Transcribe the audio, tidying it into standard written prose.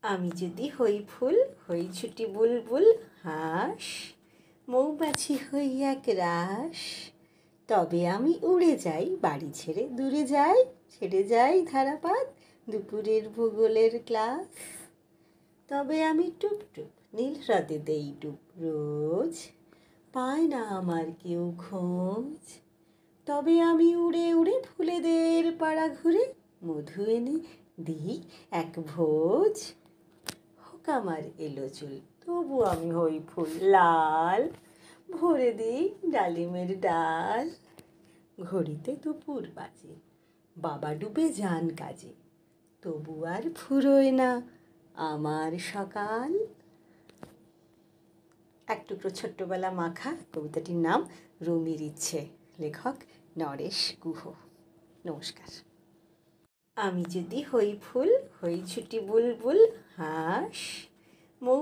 আমি যদি হই ফুল হই ছুটি বুলবুল হাঁস মৌমাছি হই এক রাস, তবে আমি উড়ে যাই বাড়ি ছেড়ে দূরে যাই, ছেড়ে যাই ধারাপাত দুপুরের ভূগোলের ক্লাস। তবে আমি টুপ টুপ নীল হ্রদে দেই ডুব রোজ, পায় না আমার কেউ খোঁজ। তবে আমি উড়ে উড়ে ফুলেদের পাড়া ঘুরে মধু এনে দিই এক ভোজ। হোক আমার এলো চুল তবু আমি হই ফুল লাল, ভরে দিই ডালিমের ডাল। ঘড়িতে দুপুর বাজে বাবা ডুবে যান কাজে, তবু আর ফুরোয় না আমার সকাল। এক টুকরো ছোট্টবেলা মাখা কবিতাটির নাম রুমির ইচ্ছে, লেখক নরেশ গুহ। নমস্কার। আমি যদি হই ফুল হই ছুটি বুলবুল হাঁস মৌ